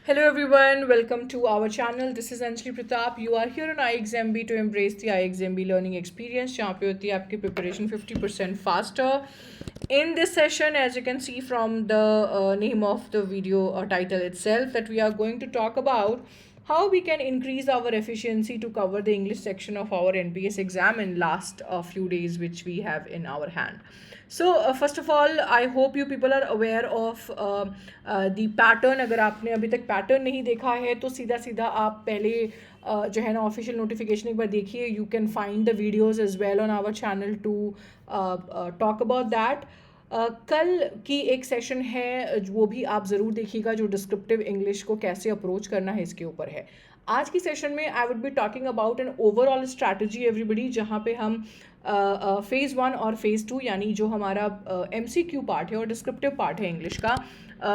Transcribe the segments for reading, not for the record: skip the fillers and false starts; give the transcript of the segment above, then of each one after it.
Hello everyone, welcome to our channel. This is Anjali Pratap. You are here on iExamB to embrace the iExamB learning experience जहाँ पे होती है आपकी preparation 50% faster. In this session, as you can see from the name of the video or title itself, that we are going to talk about how we can increase our efficiency to cover the English section of our NPS exam in last few days which we have in our hand. So first of all, I hope you people are aware of the pattern. अगर आपने अभी तक pattern नहीं देखा है तो सीधा सीधा आप पहले जो है ना ऑफिशियल नोटिफिकेशन एक बार देखिए. You can find the videos as well on our channel to talk about that. कल की एक सेशन है वो भी आप ज़रूर देखिएगा जो डिस्क्रिप्टिव इंग्लिश को कैसे अप्रोच करना है इसके ऊपर है. आज की सेशन में I would be talking about an overall strategy everybody, जहाँ पे हम फेज़ 1 और फेज़ 2 यानी जो हमारा MCQ पार्ट है और डिस्क्रिप्टिव पार्ट है इंग्लिश का,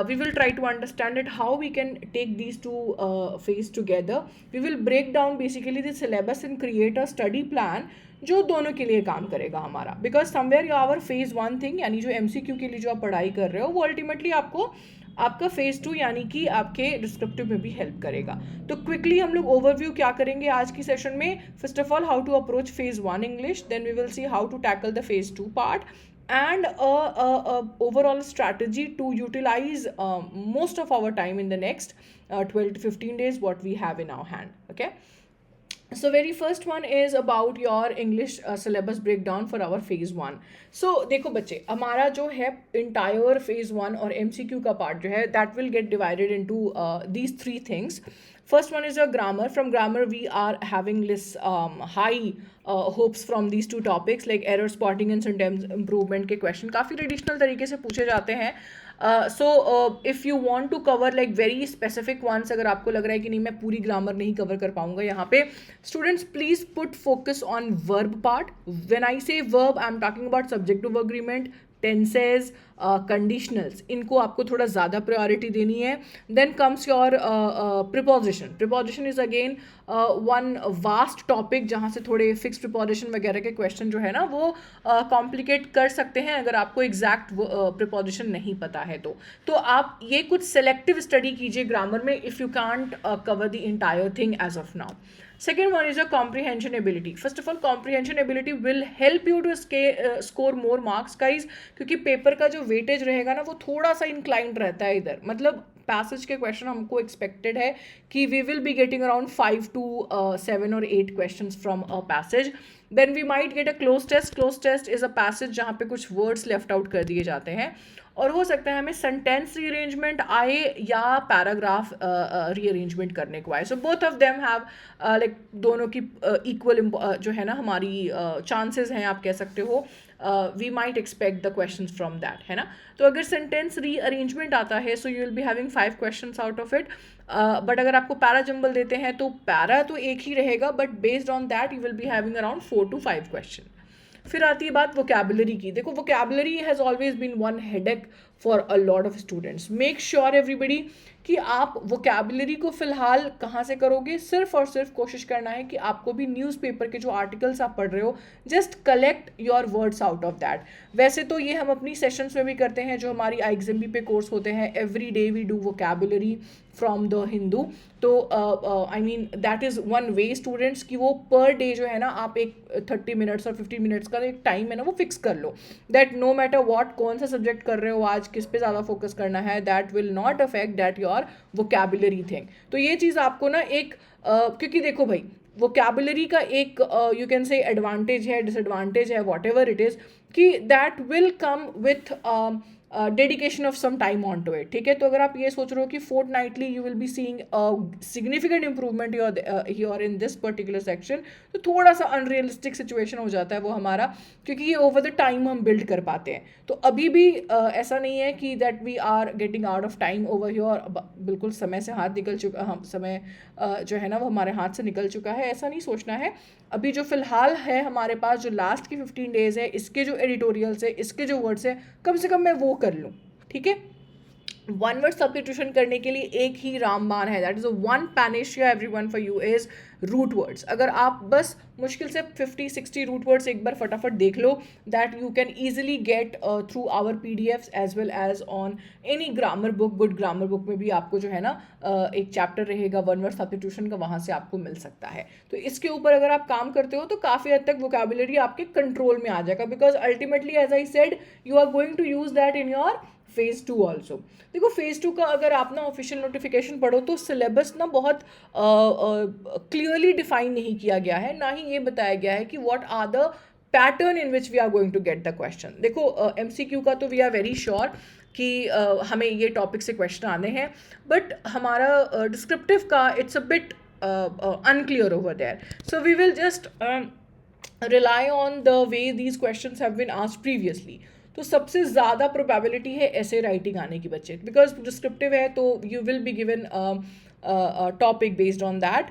we will try to understand it how we can take these two phase together. We will break down basically the syllabus and create a study plan जो दोनों के लिए काम करेगा हमारा. Because somewhere you our phase 1 thing यानी जो MCQ के लिए जो आप पढ़ाई कर रहे हो वो अल्टीमेटली आपको आपका फेज़ 2 यानी कि आपके डिस्क्रिप्टिव में भी हेल्प करेगा. तो क्विकली हम लोग ओवरव्यू क्या करेंगे आज की सेशन में. First of all how to approach phase 1 English, then we will see how to tackle the phase 2 part and a overall strategy to utilize most of our time in the next 12 to 15 days what we have in our hand. Okay, so very first one is about your English syllabus breakdown for our phase 1. So देखो बच्चे, हमारा जो है entire phase 1 और MCQ का part जो है that will get divided into these three things. First one is your grammar. From grammar we are having this high hopes from these two topics like error spotting and sentence improvement के question काफ़ी traditional तरीके से पूछे जाते हैं. So if you want to cover like very specific ones, अगर आपको लग रहा है कि नहीं मैं पूरी ग्रामर नहीं कवर कर पाऊंगा यहाँ पे, students please put focus on verb part. When I say verb I am talking about subject to agreement, tenses, conditionals, इनको आपको थोड़ा ज़्यादा प्रायोरिटी देनी है. Then comes your preposition. Preposition is again one vast topic जहाँ से थोड़े fix preposition वगैरह के क्वेश्चन जो है ना वो कॉम्प्लिकेट कर सकते हैं अगर आपको एग्जैक्ट प्रिपोजिशन नहीं पता है. तो आप ये कुछ सेलेक्टिव स्टडी कीजिए ग्रामर में if you can't cover the entire thing as of now. Second one is your comprehension ability. First of all, comprehension ability will help you to score more marks, guys, क्योंकि paper का जो weightage रहेगा ना वो थोड़ा सा inclined रहता है इधर. मतलब पैसेज के क्वेश्चन हमको एक्सपेक्टेड है कि we will be getting around 5 to 7 or 8 questions from a passage. Then we might get a cloze test. Cloze test is a passage जहाँ पे कुछ वर्ड्स लेफ्ट आउट कर दिए जाते हैं और हो सकता है हमें सेंटेंस रीअरेंजमेंट आए या पैराग्राफ रीअरेंजमेंट करने को आए. So both of them have like दोनों की इक्वल जो है ना हमारी चांसेस हैं, आप कह सकते हो. We might expect the question from that, है ना. तो अगर सेंटेंस रीअरेंजमेंट आता है so you will be having 5 question out of it. But अगर आपको पैरा जंबल देते हैं तो पैरा तो एक ही रहेगा but based on that you will be having around 4 to 5 question. फिर आती है बात वोकैबुलरी की. देखो vocabulary has always been one headache for a lot of students. Make sure everybody कि आप वोकैबुलरी को फ़िलहाल कहाँ से करोगे. सिर्फ और सिर्फ कोशिश करना है कि आपको भी न्यूज़पेपर के जो आर्टिकल्स आप पढ़ रहे हो just collect your words out of that. वैसे तो ये हम अपनी सेशंस में भी करते हैं जो हमारी iExamB पे कोर्स होते हैं. Every day we do vocabulary from the Hindu. तो I mean that is one way students कि वो पर डे जो है ना आप एक 30 मिनट्स और 50 मिनट्स का एक टाइम है ना वो फिक्स कर लो. दैट नो मैटर वॉट कौन सा सब्जेक्ट कर रहे हो आज, किस पे ज़्यादा फोकस करना है, that will not affect that your vocabulary thing. तो ये चीज़ आपको ना एक क्योंकि देखो भाई वोकैबुलरी का एक यू कैन से एडवांटेज है, डिसएडवांटेज है, वॉट एवर इट इज़, कि that will come with dedication of some time on to it. ठीक है, तो अगर आप ये सोच रहे हो कि fortnightly you will be seeing significant improvement your in this particular section, तो थोड़ा सा अनरियलिस्टिक सिचुएशन हो जाता है वो हमारा, क्योंकि ये ओवर द टाइम हम बिल्ड कर पाते हैं. तो अभी भी ऐसा नहीं है कि that we are getting out of time over your. बिल्कुल समय से हाथ निकल चुका, हम समय जो है ना वो हमारे हाथ से निकल चुका है, ऐसा नहीं सोचना है. अभी जो फ़िलहाल है हमारे पास जो लास्ट की 15 डेज़ है इसके जो एडिटोरियल्स है, इसके जो वर्ड्स है, कम से कम मैं वो कर लूँ. ठीक है, वन वर्ड सब्स्टिट्यूशन करने के लिए एक ही रामबाण है, that is a one panacea everyone for you is root words. अगर आप बस मुश्किल से 50-60 रूट वर्ड्स एक बार फटाफट देख लो, that you can easily get through our PDFs as well as on any grammar book. Good grammar book में भी आपको जो है ना एक चैप्टर रहेगा वन वर्ड सब्स्टिट्यूशन का, वहाँ से आपको मिल सकता है. तो इसके ऊपर अगर आप काम करते हो तो काफ़ी हद तक वोकैबुलरी आपके कंट्रोल में आ जाएगा, because ultimately as I said you are going to use that in your phase 2 also. देखो फेज़ 2 का अगर आप ना ऑफिशियल नोटिफिकेशन पढ़ो तो सिलेबस ना बहुत क्लियरली डिफाइन नहीं किया गया है, ना ही ये बताया गया है कि what are the pattern in which we are going to get the question. देखो MCQ का तो वी आर वेरी श्योर कि हमें ये टॉपिक से क्वेश्चन आने हैं, बट हमारा डिस्क्रिप्टिव का it's a bit unclear over there. So we will just rely on the way these questions have been asked previously. तो सबसे ज़्यादा प्रोबेबिलिटी है ऐसे राइटिंग आने की बच्चे, बिकॉज डिस्क्रिप्टिव है तो you will be given topic based on that.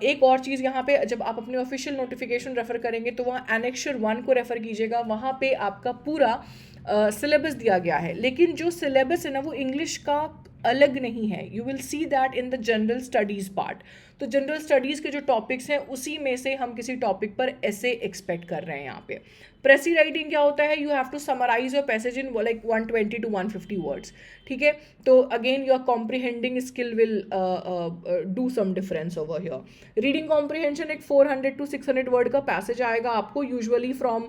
एक और चीज़ यहाँ पे, जब आप अपने ऑफिशियल नोटिफिकेशन रेफर करेंगे तो वहाँ एनेक्चर 1 को रेफर कीजिएगा. वहाँ पे आपका पूरा सिलेबस दिया गया है, लेकिन जो सिलेबस है ना वो इंग्लिश का अलग नहीं है. You will see that in the general studies part. तो जनरल स्टडीज़ के जो टॉपिक्स हैं उसी में से हम किसी टॉपिक पर ऐसे एक्सपेक्ट कर रहे हैं. यहाँ पे प्रेसी राइटिंग क्या होता है, you have to summarise your passage in like 120 to 150 words. ठीक है, तो again your comprehending skill will do some difference over here. Reading comprehension एक 400 to 600 वर्ड का पैसेज आएगा आपको, usually from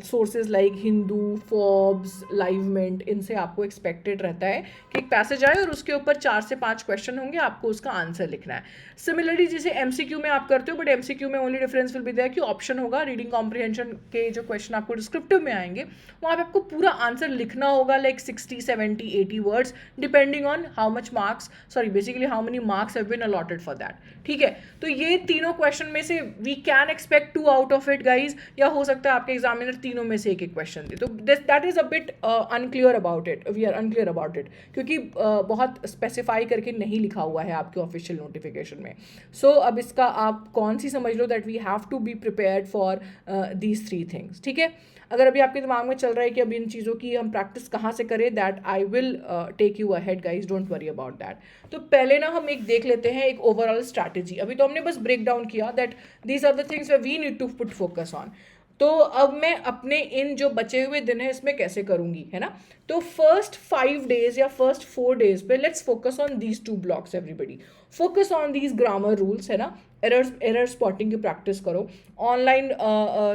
sources like Hindu, Forbes, Livemint. इनसे आपको expected रहता है कि एक पैसेज आए और उसके ऊपर 4 से 5 क्वेश्चन होंगे, आपको उसका आंसर लिखना है. सिमिलरली जैसे MCQ में आप करते हो, बट MCQ में only difference will be there कि ऑप्शन होगा. रीडिंग कॉम्प्रिहेंशन के जो क्वेश्चन आपको डिस्क्रिप्टिव में आएंगे वहाँ पे आपको पूरा आंसर लिखना होगा, like 60, 70, 80 words depending on how much marks, sorry basically how many marks have been allotted for that. ठीक है, तो ये तीनों क्वेश्चन में से we can expect 2 out of it guys, या हो सकता है आपके एग्जामिनर तीनों में से एक एक क्वेश्चन दे. तो that is a bit unclear about it, we are unclear about it, क्योंकि बहुत स्पेसिफाई करके नहीं लिखा हुआ है आपके ऑफिशियल नोटिफिकेशन में. सो अब इसका आप कौन सी समझ लो, that we have to be prepared for these 3 things. ठीक है, अगर अभी आपके दिमाग में चल रहा है कि अब इन चीज़ों की हम प्रैक्टिस कहाँ से करें, that I will take you ahead guys, don't worry about that. तो पहले ना हम एक देख लेते हैं एक ओवरऑल स्ट्रैटेजी. अभी तो हमने बस ब्रेक डाउन किया that these are the things we need to put focus on. तो अब मैं अपने इन जो बचे हुए दिन हैं इसमें कैसे करूँगी, है ना. तो फर्स्ट 5 days या फर्स्ट 4 days पे let's focus on these 2 blocks. Everybody focus on these grammar rules, है ना. एरर स्पॉटिंग की प्रैक्टिस करो. ऑनलाइन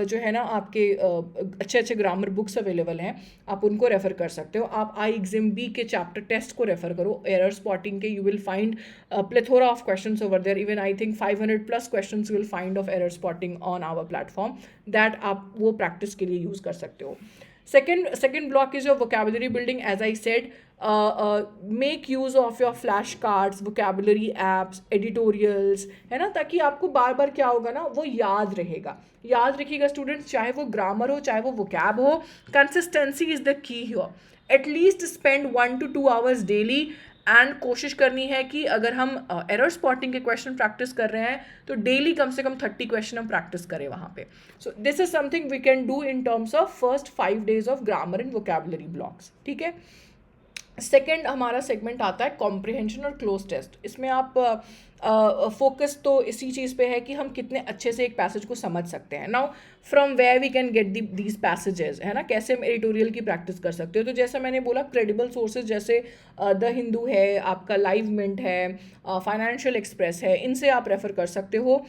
जो है ना आपके अच्छे अच्छे ग्रामर बुक्स अवेलेबल हैं, आप उनको रेफ़र कर सकते हो. आप IXMB के चैप्टर टेस्ट को रेफ़र करो. एरर स्पॉटिंग के you will find plethora of questions over there. Even I think 500+ questions you will find of error spotting on our platform, that आप वो प्रैक्टिस के लिए यूज़ कर सकते हो. Second block is your vocabulary building. As I said, make use of your flashcards, vocabulary apps, editorials, है ना, ताकि आपको बार बार क्या होगा ना, वो याद रहेगा. याद रखिएगा स्टूडेंट्स, चाहे वो ग्रामर हो चाहे वो vocab हो, consistency is the key here. At least spend 1 to 2 hours daily. And कोशिश करनी है कि अगर हम एरर स्पॉटिंग के क्वेश्चन प्रैक्टिस कर रहे हैं तो डेली कम से कम 30 क्वेश्चन हम प्रैक्टिस करें वहाँ पे. So this is something we can do in terms of first 5 days of grammar and vocabulary blocks. ठीक है, सेकेंड हमारा सेगमेंट आता है कॉम्प्रिहेंशन और क्लोज टेस्ट. इसमें आप फोकस तो इसी चीज़ पे है कि हम कितने अच्छे से एक पैसेज को समझ सकते हैं. Now from where we can get these passages, है ना, कैसे हम एडिटोरियल की प्रैक्टिस कर सकते हो. तो जैसा मैंने बोला, क्रेडिबल सोर्सेज जैसे द हिंदू है, आपका लाइवमेंट है, फाइनेंशियल एक्सप्रेस है, इनसे आप रेफर कर सकते हो.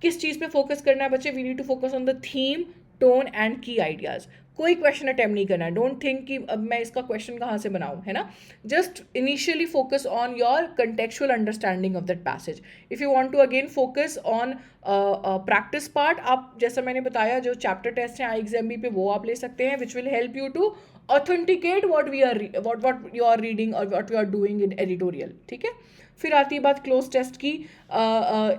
किस चीज़ पे फोकस करना है बच्चे, we need to focus on the theme, tone and key ideas. कोई क्वेश्चन अटेम्प्ट नहीं करना है. डोंट थिंक कि अब मैं इसका क्वेश्चन कहाँ से बनाऊँ, है ना. Just initially focus on your contextual understanding of that passage. If you want to again focus on practice part, आप जैसा मैंने बताया जो चैप्टर टेस्ट हैं IXMB पे, वो आप ले सकते हैं, which will help you to authenticate what you are reading और what you are doing in editorial. ठीक है, फिर आती है बात क्लोज टेस्ट की.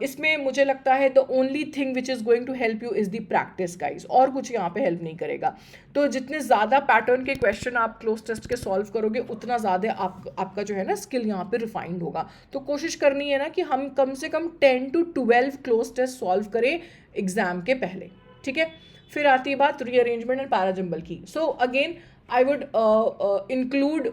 इसमें मुझे लगता है the only thing which is going to help you is the practice guys, और कुछ यहाँ पे हेल्प नहीं करेगा. तो जितने ज़्यादा पैटर्न के क्वेश्चन आप क्लोज टेस्ट के सॉल्व करोगे उतना ज़्यादा आपका जो है ना स्किल यहाँ पे रिफाइंड होगा. तो कोशिश करनी है ना कि हम कम से कम 10 to 12 क्लोज टेस्ट सॉल्व करें एग्जाम के पहले. ठीक है, फिर आती है बात रीअरेंजमेंट एंड पैराजम्बल की. So again I would include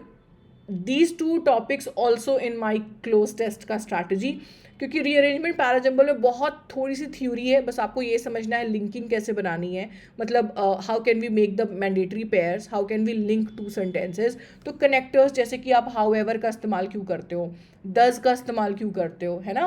these two topics also in my close test का strategy, क्योंकि रीअरेंजमेंट पैराजम्बल में बहुत थोड़ी सी थ्योरी है, बस आपको ये समझना है लिंकिंग कैसे बनानी है, मतलब how can we make the mandatory pairs, how can we link two sentences. तो कनेक्टर्स जैसे कि आप हाउ एवर का इस्तेमाल क्यों करते हो, डज का इस्तेमाल क्यों करते हो, है ना,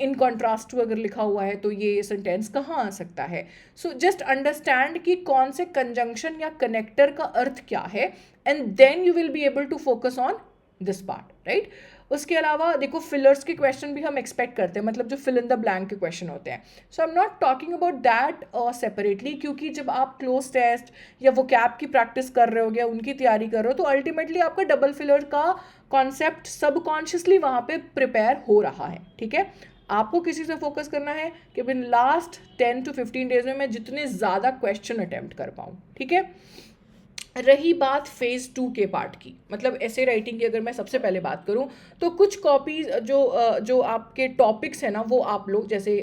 इन कॉन्ट्रास्ट टू अगर लिखा हुआ है तो ये सेंटेंस कहाँ आ सकता है। सो जस्ट अंडरस्टैंड कि कौन से कंजंक्शन या कनेक्टर का अर्थ क्या है, and then you will be able to focus on this part, right. उसके अलावा देखो फिलर्स के क्वेश्चन भी हम एक्सपेक्ट करते हैं, मतलब जो फिल इन द ब्लैंक के क्वेश्चन होते हैं। So I am not talking about that separately, क्योंकि जब आप क्लोज टेस्ट या वो कैप की प्रैक्टिस कर रहे हो या उनकी तैयारी कर रहे हो, तो अल्टीमेटली आपका डबल फिलर का कॉन्सेप्ट सबकॉन्शियसली वहाँ पे प्रिपेयर हो रहा है, ठीक है। आपको किसी से फोकस करना है कि बिन लास्ट 10 to 15 डेज में मैं जितने ज़्यादा क्वेश्चन अटेम्प्ट कर पाऊँ, ठीक है। रही बात फेज़ 2 के पार्ट की, मतलब ऐसे राइटिंग की अगर मैं सबसे पहले बात करूं, तो कुछ कॉपीज जो आपके टॉपिक्स हैं ना, वो आप लोग जैसे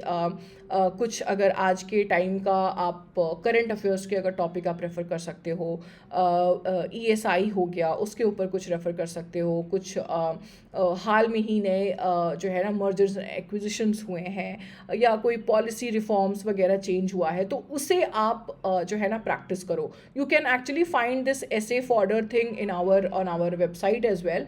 कुछ अगर आज के टाइम का आप करंट अफेयर्स के अगर टॉपिक आप रेफ़र कर सकते हो, ESI हो गया, उसके ऊपर कुछ रेफ़र कर सकते हो, कुछ हाल में ही नए जो है ना मर्जर्स एक्विजिशंस हुए हैं या कोई पॉलिसी रिफॉर्म्स वगैरह चेंज हुआ है, तो उसे आप जो है ना प्रैक्टिस करो। You can actually find this essay fodder thing in on our website as well,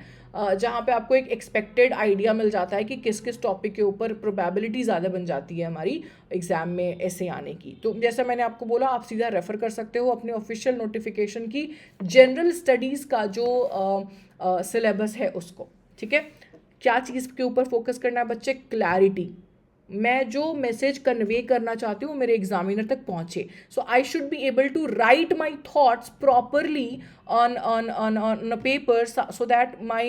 जहाँ पे आपको एक एक्सपेक्टेड आइडिया मिल जाता है कि किस किस टॉपिक के ऊपर प्रोबेबिलिटी ज़्यादा बन जाती है हमारी एग्ज़ाम में ऐसे आने की। तो जैसा मैंने आपको बोला, आप सीधा रेफ़र कर सकते हो अपने ऑफिशियल नोटिफिकेशन की जनरल स्टडीज़ का जो सिलेबस है उसको, ठीक है। क्या चीज़ के ऊपर फोकस करना है बच्चे? क्लैरिटी। मैं जो मैसेज कन्वे करना चाहती हूँ मेरे एग्जामिनर तक पहुँचे, so I should be able to write my thoughts properly on a paper so that my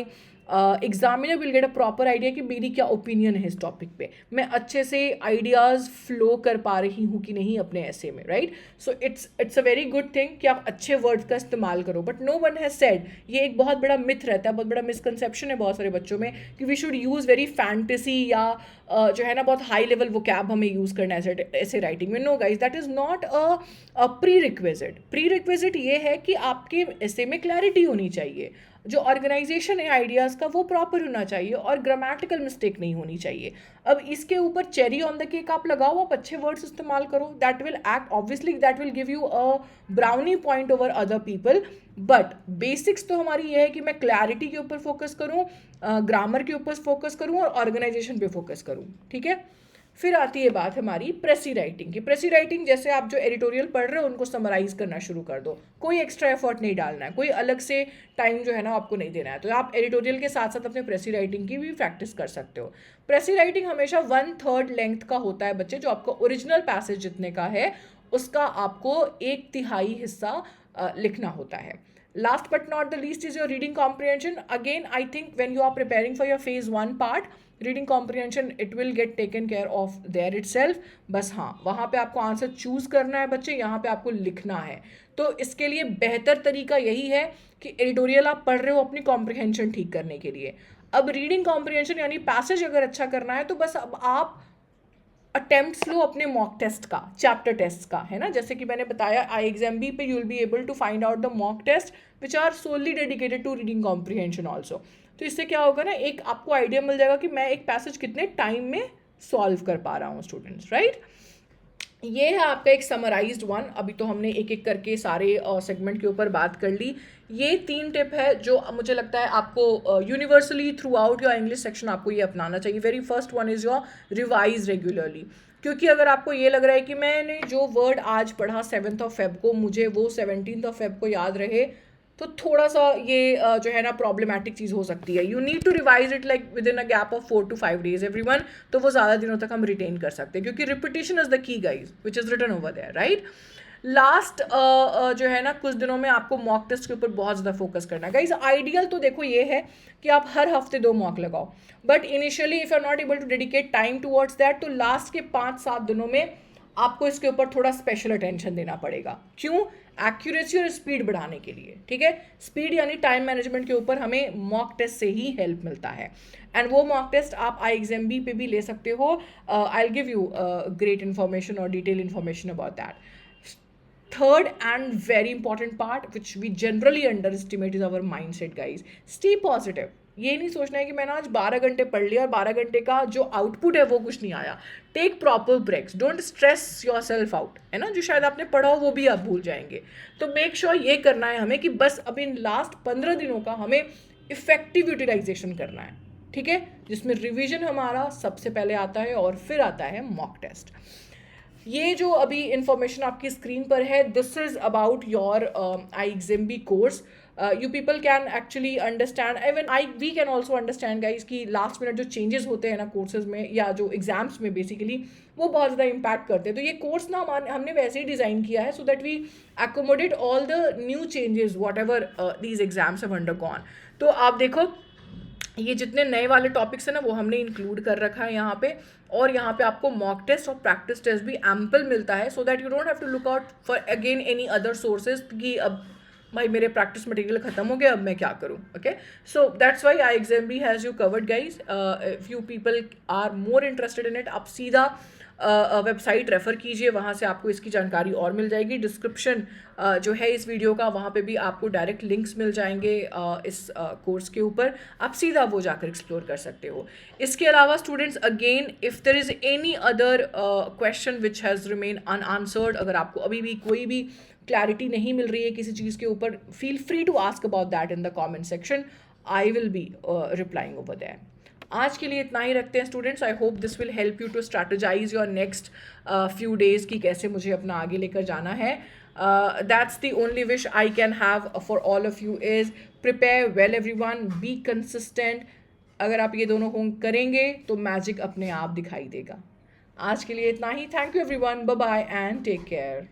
examiner will get a proper idea कि मेरी क्या ओपिनियन है इस टॉपिक पे, मैं अच्छे से आइडियाज़ फ्लो कर पा रही हूँ कि नहीं अपने ऐसे में, right. So it's a very good thing कि आप अच्छे वर्ड्स का इस्तेमाल करो, but no one has said, ये एक बहुत बड़ा मिथ रहता है, बहुत बड़ा मिसकंसेप्शन है बहुत सारे बच्चों में कि we should use very fantasy या जो है ना बहुत हाई लेवल वोकैब हमें यूज़ करना है ऐसे राइटिंग में। No guys, that is not a prerequisite ये है कि आपके ऐसे में क्लैरिटी होनी चाहिए, जो ऑर्गेनाइजेशन है आइडियाज़ का वो प्रॉपर होना चाहिए और ग्रामेटिकल मिस्टेक नहीं होनी चाहिए। अब इसके ऊपर चेरी ऑन द केक आप लगाओ, आप अच्छे वर्ड्स इस्तेमाल करो, that will act obviously, that will give you a brownie point over other people. But basics तो हमारी ये है कि मैं क्लैरिटी के ऊपर फोकस करूँ, ग्रामर के ऊपर फोकस करूँ और ऑर्गेनाइजेशन पे फोकस करूँ, ठीक है। फिर आती है बात हमारी प्रेसी राइटिंग की। प्रेसी राइटिंग जैसे आप जो एडिटोरियल पढ़ रहे हो उनको समराइज करना शुरू कर दो, कोई एक्स्ट्रा एफर्ट नहीं डालना है, कोई अलग से टाइम जो है ना आपको नहीं देना है, तो आप एडिटोरियल के साथ साथ अपने प्रेसी राइटिंग की भी प्रैक्टिस कर सकते हो। प्रेसी राइटिंग हमेशा 1/3 लेंथ का होता है बच्चे, जो आपको ओरिजिनल पैसेज जितने का है उसका आपको 1/3 हिस्सा लिखना होता है। Last but not the least is your reading comprehension. Again, I think when you are preparing for your phase 1 part, reading comprehension it will get taken care of there itself. बस हाँ, वहाँ पे आपको आंसर चूज़ करना है बच्चे, यहाँ पे आपको लिखना है। तो इसके लिए बेहतर तरीका यही है कि एडिटोरियल आप पढ़ रहे हो अपनी कॉम्प्रिहेंशन ठीक करने के लिए। अब रीडिंग कॉम्प्रिहेंशन यानी पैसेज अगर अच्छा करना है तो बस अब आप अटेम्प्ट्स लो अपने मॉक टेस्ट का, चैप्टर टेस्ट का, है ना। जैसे कि मैंने बताया IXMB पे you will be able to find out the mock test which are solely dedicated to reading comprehension also. तो इससे क्या होगा ना, एक आपको आइडिया मिल जाएगा कि मैं एक पैसेज कितने टाइम में सॉल्व कर पा रहा हूँ स्टूडेंट्स, राइट। ये है आपका एक समराइज्ड वन। अभी तो हमने एक एक करके सारे सेगमेंट के ऊपर बात कर ली। ये 3 टिप है जो मुझे लगता है आपको universally through out your English section आपको ये अपनाना चाहिए। Very first one is your revise regularly, क्योंकि अगर आपको ये लग रहा है कि मैंने जो वर्ड आज पढ़ा 7 Feb को मुझे वो 17 Feb को याद रहे, तो थोड़ा सा ये जो है ना प्रॉब्लमेटिक चीज़ हो सकती है। You need to revise it like within a gap of 4 to 5 days everyone, तो वो ज़्यादा दिनों तक हम रिटेन कर सकते हैं, क्योंकि repetition is the key guys which is written over there, right. Last जो है ना कुछ दिनों में आपको मॉक टेस्ट के ऊपर बहुत ज़्यादा फोकस करना है गाइज। आइडियल तो देखो ये है कि आप हर हफ्ते 2 मॉक लगाओ, but initially if you are not able to dedicate time towards that, तो लास्ट के 5-7 दिनों में आपको इसके ऊपर थोड़ा स्पेशल अटेंशन देना पड़ेगा। क्यों? एक्यूरेसी और स्पीड बढ़ाने के लिए, ठीक है। स्पीड यानी टाइम मैनेजमेंट के ऊपर हमें मॉक टेस्ट से ही हेल्प मिलता है, एंड वो मॉक टेस्ट आप IXMB पे भी ले सकते हो। I will give you great information और detail information about that. Third and very important part which we generally underestimate is our mindset guys. Stay positive. ये नहीं सोचना है कि मैंने आज 12 घंटे पढ़ लिया और 12 घंटे का जो आउटपुट है वो कुछ नहीं आया. Take proper breaks, don't stress yourself out, है ना. जो शायद आपने पढ़ा हो वो भी आप भूल जाएंगे. तो मेक श्योर ये करना है हमें कि बस अब इन लास्ट 15 दिनों का हमें इफेक्टिव यूटिलाइजेशन करना है, ठीक है, जिसमें रिवीजन हमारा सबसे पहले आता है और फिर आता है मॉक टेस्ट. ये जो अभी इंफॉर्मेशन आपकी स्क्रीन पर है, this is about your iXMB course. You people can actually understand, even we can also understand guys कि लास्ट मिनट जो चेंजेस होते हैं ना कोर्सेज में या जो एग्जाम्स में बेसिकली, वो बहुत ज़्यादा इम्पैक्ट करते हैं. तो ये कोर्स ना हमने वैसे ही डिज़ाइन किया है so that we accommodate all the new changes whatever these exams have undergone. तो आप देखो ये जितने नए वाले टॉपिक्स हैं ना वो हमने इंक्लूड कर रखा है यहाँ पे, और यहाँ पे आपको मॉक टेस्ट और प्रैक्टिस टेस्ट भी एम्पल मिलता है so that you don't have to look out for again any other sources कि अब भाई मेरे प्रैक्टिस मटेरियल खत्म हो गया अब मैं क्या करूँ. Okay, so that's why iXMB has you covered guys. If you people are more interested in it, आप सीधा वेबसाइट रेफ़र कीजिए, वहाँ से आपको इसकी जानकारी और मिल जाएगी. डिस्क्रिप्शन जो है इस वीडियो का वहाँ पे भी आपको डायरेक्ट लिंक्स मिल जाएंगे इस कोर्स के ऊपर, आप सीधा वो जाकर एक्सप्लोर कर सकते हो. इसके अलावा students again if there is any other question which has remain unanswered, अगर आपको अभी भी कोई भी क्लैरिटी नहीं मिल रही है किसी चीज़ के ऊपर, feel free to ask about that in the comment section. I will be replying over that. आज के लिए इतना ही रखते हैं students. I hope this will help you to strategise your next few days कि कैसे मुझे अपना आगे लेकर जाना है. That's the only wish I can have for all of you is prepare well everyone, be consistent. अगर आप ये दोनों करेंगे तो मैजिक अपने आप दिखाई देगा. आज के लिए इतना ही. Thank you everyone, bye bye and take care.